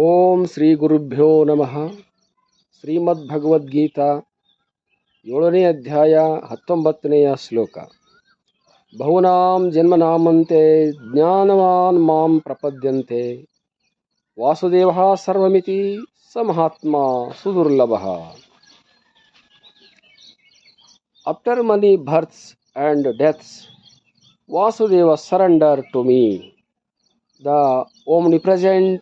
ಓಂ ಶ್ರೀ ಗುರುಭ್ಯೋ ನಮಃ. ಶ್ರೀಮದ್ಭಗವದ್ಗೀತಾ 7ನೇ ಅಧ್ಯಾಯ 19ನೆಯ ಶ್ಲೋಕ. ಬಹೂನಾಂ ಜನ್ಮನಾಮಂತೆ ಜ್ಞಾನವಾನ್ ಮಾಂ ಪ್ರಪದ್ಯಂತೆ ವಾಸುದೇವಃ ಸರ್ವಮಿತಿ ಸ Mahatma ಸುದುರ್ಲಭಃ. After many births and deaths, Vasudeva surrendered to me. The omnipresent,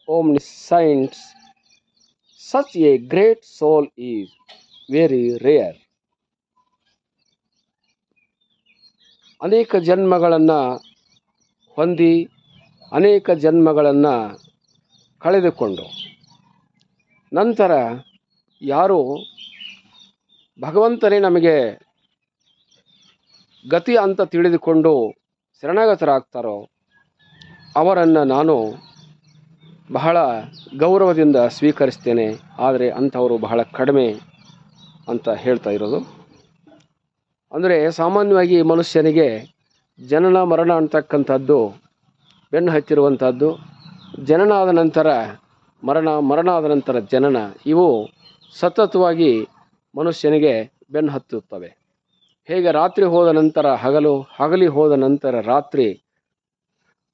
omniscient, such a great soul is very rare. ಅನೇಕ ಜನ್ಮಗಳನ್ನು ಹೊಂದಿ ಅನೇಕ ಜನ್ಮಗಳನ್ನು ಕಳೆದುಕೊಂಡು ನಂತರ ಯಾರು ಭಗವಂತನೇ ನಮಗೆ ಗತಿ ಅಂತ ತಿಳಿದುಕೊಂಡು ಶರಣಾಗತರಾಗ್ತಾರೋ ಅವರನ್ನು ನಾನು ಬಹಳ ಗೌರವದಿಂದ ಸ್ವೀಕರಿಸ್ತೇನೆ. ಆದರೆ ಅಂಥವರು ಬಹಳ ಕಡಿಮೆ ಅಂತ ಹೇಳ್ತಾ ಇರೋದು. ಅಂದರೆ ಸಾಮಾನ್ಯವಾಗಿ ಮನುಷ್ಯನಿಗೆ ಜನನ ಮರಣ ಅಂತಕ್ಕಂಥದ್ದು ಬೆನ್ನು ಹತ್ತಿರುವಂಥದ್ದು. ಜನನ ಆದ ನಂತರ ಮರಣ, ಮರಣ ಆದ ನಂತರ ಜನನ, ಇವು ಸತತವಾಗಿ ಮನುಷ್ಯನಿಗೆ ಬೆನ್ನು ಹತ್ತುತ್ತವೆ. ಹೇಗೆ ರಾತ್ರಿ ಹೋದ ನಂತರ ಹಗಲು, ಹಗಲಿ ಹೋದ ನಂತರ ರಾತ್ರಿ,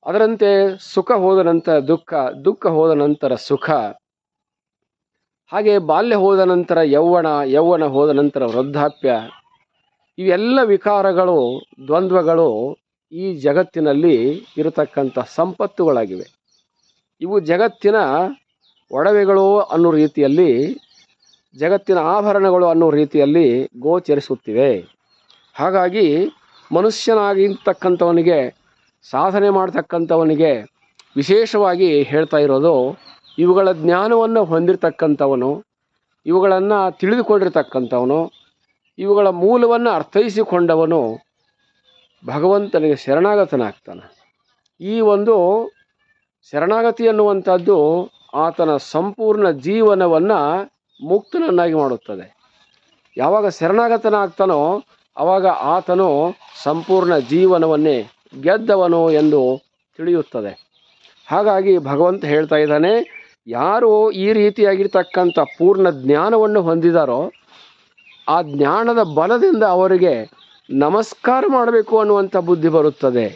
ಅದರಂತೆ ಸುಖ ಹೋದ ನಂತರ ದುಃಖ, ದುಃಖ ಹೋದ ನಂತರ ಸುಖ, ಹಾಗೆ ಬಾಲ್ಯ ಹೋದ ನಂತರ ಯೌವನ, ಯೌವನ ಹೋದ ನಂತರ ವೃದ್ಧಾಪ್ಯ, ಇವೆಲ್ಲ ವಿಕಾರಗಳು, ದ್ವಂದ್ವಗಳು ಈ ಜಗತ್ತಿನಲ್ಲಿ ಇರತಕ್ಕಂಥ ಸಂಪತ್ತುಗಳಾಗಿವೆ. ಇವು ಜಗತ್ತಿನ ಒಡವೆಗಳು ಅನ್ನೋ ರೀತಿಯಲ್ಲಿ, ಜಗತ್ತಿನ ಆಭರಣಗಳು ಅನ್ನೋ ರೀತಿಯಲ್ಲಿ ಗೋಚರಿಸುತ್ತಿವೆ. ಹಾಗಾಗಿ ಮನುಷ್ಯನಾಗಿರ್ತಕ್ಕಂಥವನಿಗೆ, ಸಾಧನೆ ಮಾಡ್ತಕ್ಕಂಥವನಿಗೆ ವಿಶೇಷವಾಗಿ ಹೇಳ್ತಾ ಇರೋದು, ಇವುಗಳ ಜ್ಞಾನವನ್ನು ಹೊಂದಿರತಕ್ಕಂಥವನು, ಇವುಗಳನ್ನು ತಿಳಿದುಕೊಂಡಿರ್ತಕ್ಕಂಥವನು, ಇವುಗಳ ಮೂಲವನ್ನು ಅರ್ಥೈಸಿಕೊಂಡವನು ಭಗವಂತನಿಗೆ ಶರಣಾಗತನಾಗ್ತಾನೆ. ಈ ಒಂದು ಶರಣಾಗತಿ ಅನ್ನುವಂಥದ್ದು ಆತನ ಸಂಪೂರ್ಣ ಜೀವನವನ್ನು ಮುಕ್ತನನ್ನಾಗಿ ಮಾಡುತ್ತದೆ. ಯಾವಾಗ ಶರಣಾಗತನಾಗ್ತಾನೋ ಆವಾಗ ಆತನು ಸಂಪೂರ್ಣ ಜೀವನವನ್ನೇ ಗೆದ್ದವನು ಎಂದು ತಿಳಿಯುತ್ತದೆ. ಹಾಗಾಗಿ ಭಗವಂತ ಹೇಳ್ತಾ ಇದ್ದಾನೆ, ಯಾರು ಈ ರೀತಿಯಾಗಿರ್ತಕ್ಕಂಥ ಪೂರ್ಣ ಜ್ಞಾನವನ್ನು ಹೊಂದಿದಾರೋ ಆ ಜ್ಞಾನದ ಬಲದಿಂದ ಅವರಿಗೆ ನಮಸ್ಕಾರ ಮಾಡಬೇಕು ಅನ್ನುವಂಥ ಬುದ್ಧಿ ಬರುತ್ತದೆ.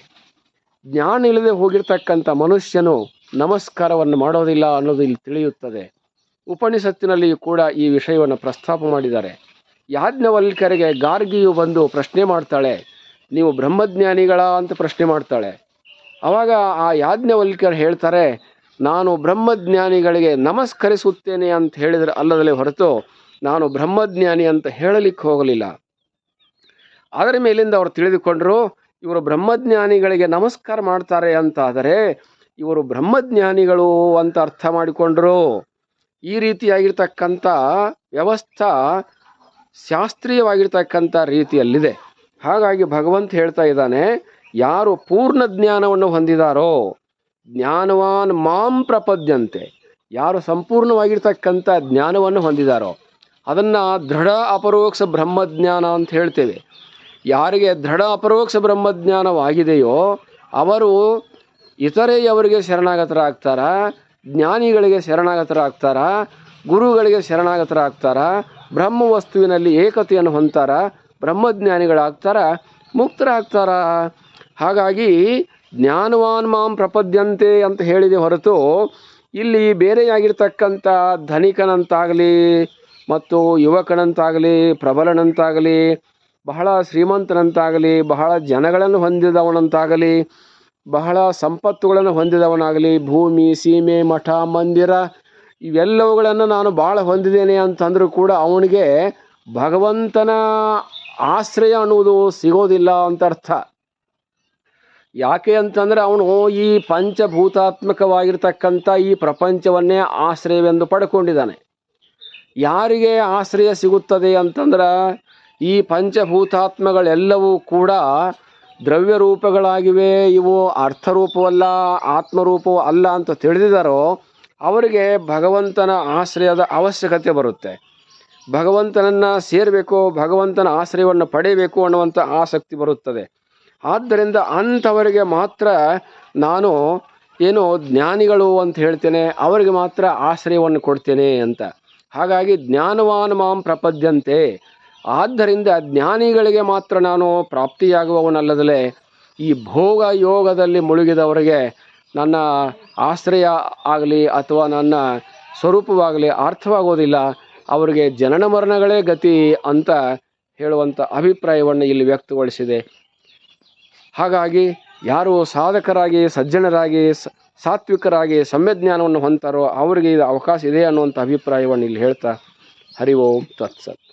ಜ್ಞಾನ ಇಲ್ಲದೆ ಹೋಗಿರ್ತಕ್ಕಂಥ ಮನುಷ್ಯನು ನಮಸ್ಕಾರವನ್ನು ಮಾಡೋದಿಲ್ಲ ಅನ್ನೋದು ಇಲ್ಲಿ ತಿಳಿಯುತ್ತದೆ. ಉಪನಿಷತ್ತಿನಲ್ಲಿ ಕೂಡ ಈ ವಿಷಯವನ್ನು ಪ್ರಸ್ತಾಪ ಮಾಡಿದ್ದಾರೆ. ಯಾಜ್ಞವಲ್ಕ್ಯರಿಗೆ ಗಾರ್ಗಿಯು ಬಂದು ಪ್ರಶ್ನೆ ಮಾಡ್ತಾಳೆ, ನೀವು ಬ್ರಹ್ಮಜ್ಞಾನಿಗಳ ಅಂತ ಪ್ರಶ್ನೆ ಮಾಡ್ತಾಳೆ. ಆವಾಗ ಆ ಯಾಜ್ಞವಲ್ಕ್ಯರು ಹೇಳ್ತಾರೆ, ನಾನು ಬ್ರಹ್ಮಜ್ಞಾನಿಗಳಿಗೆ ನಮಸ್ಕರಿಸುತ್ತೇನೆ ಅಂತ ಹೇಳಿದರೆ ಅಲ್ಲದಲ್ಲೇ ಹೊರತು ನಾನು ಬ್ರಹ್ಮಜ್ಞಾನಿ ಅಂತ ಹೇಳಲಿಕ್ಕೆ ಹೋಗಲಿಲ್ಲ. ಅದರ ಮೇಲಿಂದ ಅವರು ತಿಳಿದುಕೊಂಡರು, ಇವರು ಬ್ರಹ್ಮಜ್ಞಾನಿಗಳಿಗೆ ನಮಸ್ಕಾರ ಮಾಡ್ತಾರೆ ಅಂತ ಆದರೆ ಇವರು ಬ್ರಹ್ಮಜ್ಞಾನಿಗಳು ಅಂತ ಅರ್ಥ ಮಾಡಿಕೊಂಡ್ರು. ಈ ರೀತಿಯಾಗಿರ್ತಕ್ಕಂಥ ವ್ಯವಸ್ಥಾ ಶಾಸ್ತ್ರೀಯವಾಗಿರ್ತಕ್ಕಂಥ ರೀತಿಯಲ್ಲಿದೆ. ಹಾಗಾಗಿ ಭಗವಂತ ಹೇಳ್ತಾ ಇದ್ದಾನೆ, ಯಾರು ಪೂರ್ಣ ಜ್ಞಾನವನ್ನು ಹೊಂದಿದಾರೋ, ಜ್ಞಾನವಾನ್ ಮಾಂ ಪ್ರಪದ್ಯಂತೆ, ಯಾರು ಸಂಪೂರ್ಣವಾಗಿರ್ತಕ್ಕಂಥ ಜ್ಞಾನವನ್ನು ಹೊಂದಿದಾರೋ ಅದನ್ನು ದೃಢ ಅಪರೋಕ್ಷ ಬ್ರಹ್ಮಜ್ಞಾನ ಅಂತ ಹೇಳ್ತೇವೆ. ಯಾರಿಗೆ ದೃಢ ಅಪರೋಕ್ಷ ಬ್ರಹ್ಮಜ್ಞಾನವಾಗಿದೆಯೋ ಅವರು ಇತರೆಯವರಿಗೆ ಶರಣಾಗತರಾಗ್ತಾರ, ಜ್ಞಾನಿಗಳಿಗೆ ಶರಣಾಗತರಾಗ್ತಾರ, ಗುರುಗಳಿಗೆ ಶರಣಾಗತರಾಗ್ತಾರ, ಬ್ರಹ್ಮ ವಸ್ತುವಿನಲ್ಲಿ ಏಕತೆಯನ್ನು ಹೊಂದ್ತಾರ, ಬ್ರಹ್ಮಜ್ಞಾನಿಗಳಾಗ್ತಾರ, ಮುಕ್ತರಾಗ್ತಾರ. ಹಾಗಾಗಿ ಜ್ಞಾನವಾನ್ ಮಾಂ ಪ್ರಪದ್ಯಂತೆ ಅಂತ ಹೇಳಿದೆ ಹೊರತು ಇಲ್ಲಿ ಬೇರೆಯಾಗಿರ್ತಕ್ಕಂಥ ಧನಿಕನಂತಾಗಲಿ ಮತ್ತು ಯುವಕನಂತಾಗಲಿ ಪ್ರಬಲನಂತಾಗಲಿ ಬಹಳ ಶ್ರೀಮಂತನಂತಾಗಲಿ ಬಹಳ ಜನಗಳನ್ನು ಹೊಂದಿದವನಂತಾಗಲಿ ಬಹಳ ಸಂಪತ್ತುಗಳನ್ನು ಹೊಂದಿದವನಾಗಲಿ ಭೂಮಿ, ಸೀಮೆ, ಮಠ, ಮಂದಿರ ಇವೆಲ್ಲವುಗಳನ್ನು ನಾನು ಭಾಳ ಹೊಂದಿದ್ದೇನೆ ಅಂತಂದರೂ ಕೂಡ ಅವನಿಗೆ ಭಗವಂತನ ಆಶ್ರಯ ಅನ್ನುವುದು ಸಿಗೋದಿಲ್ಲ ಅಂತ ಅರ್ಥ. ಯಾಕೆ ಅಂತಂದರೆ ಅವನು ಈ ಪಂಚಭೂತಾತ್ಮಕವಾಗಿರ್ತಕ್ಕಂಥ ಈ ಪ್ರಪಂಚವನ್ನೇ ಆಶ್ರಯವೆಂದು ಪಡ್ಕೊಂಡಿದ್ದಾನೆ. ಯಾರಿಗೆ ಆಶ್ರಯ ಸಿಗುತ್ತದೆ ಅಂತಂದ್ರೆ ಈ ಪಂಚಭೂತಾತ್ಮಗಳೆಲ್ಲವೂ ಕೂಡ ದ್ರವ್ಯ ರೂಪಗಳಾಗಿವೆ, ಇವು ಅರ್ಥರೂಪವಲ್ಲ, ಆತ್ಮರೂಪವೂ ಅಲ್ಲ ಅಂತ ತಿಳಿದಿದ್ದಾರೋ ಅವರಿಗೆ ಭಗವಂತನ ಆಶ್ರಯದ ಅವಶ್ಯಕತೆ ಬರುತ್ತೆ. ಭಗವಂತನನ್ನು ಸೇರಬೇಕು, ಭಗವಂತನ ಆಶ್ರಯವನ್ನು ಪಡೆಯಬೇಕು ಅನ್ನುವಂಥ ಆಸಕ್ತಿ ಬರುತ್ತದೆ. ಆದ್ದರಿಂದ ಅಂಥವರಿಗೆ ಮಾತ್ರ ನಾನು ಏನೋ ಜ್ಞಾನಿಗಳು ಅಂತ ಹೇಳ್ತೇನೆ, ಅವರಿಗೆ ಮಾತ್ರ ಆಶ್ರಯವನ್ನು ಕೊಡ್ತೇನೆ ಅಂತ. ಹಾಗಾಗಿ ಜ್ಞಾನವಾನ್ ಮಾಂ ಪ್ರಪದ್ಯಂತೆ, ಆದ್ದರಿಂದ ಜ್ಞಾನಿಗಳಿಗೆ ಮಾತ್ರ ನಾನು ಪ್ರಾಪ್ತಿಯಾಗುವವನಲ್ಲದಲೇ ಈ ಭೋಗ ಯೋಗದಲ್ಲಿ ಮುಳುಗಿದವರಿಗೆ ನನ್ನ ಆಶ್ರಯ ಆಗಲಿ ಅಥವಾ ನನ್ನ ಸ್ವರೂಪವಾಗಲಿ ಅರ್ಥವಾಗೋದಿಲ್ಲ, ಅವರಿಗೆ ಜನನ ಮರಣಗಳೇ ಗತಿ ಅಂತ ಹೇಳುವಂಥ ಅಭಿಪ್ರಾಯವನ್ನು ಇಲ್ಲಿ ವ್ಯಕ್ತಗೊಳಿಸಿದೆ. ಹಾಗಾಗಿ ಯಾರು ಸಾಧಕರಾಗಿ ಸಜ್ಜನರಾಗಿ ಸಾತ್ವಿಕರಾಗಿ ಸಮ್ಯಜ್ಞಾನವನ್ನು ಹೊಂತಾರೋ ಅವರಿಗೆ ಇದು ಅವಕಾಶ ಇದೆ ಅನ್ನುವಂಥ ಅಭಿಪ್ರಾಯವನ್ನು ಇಲ್ಲಿ ಹೇಳ್ತಾ ಹರಿ ಓಂ ತತ್ಸತ್.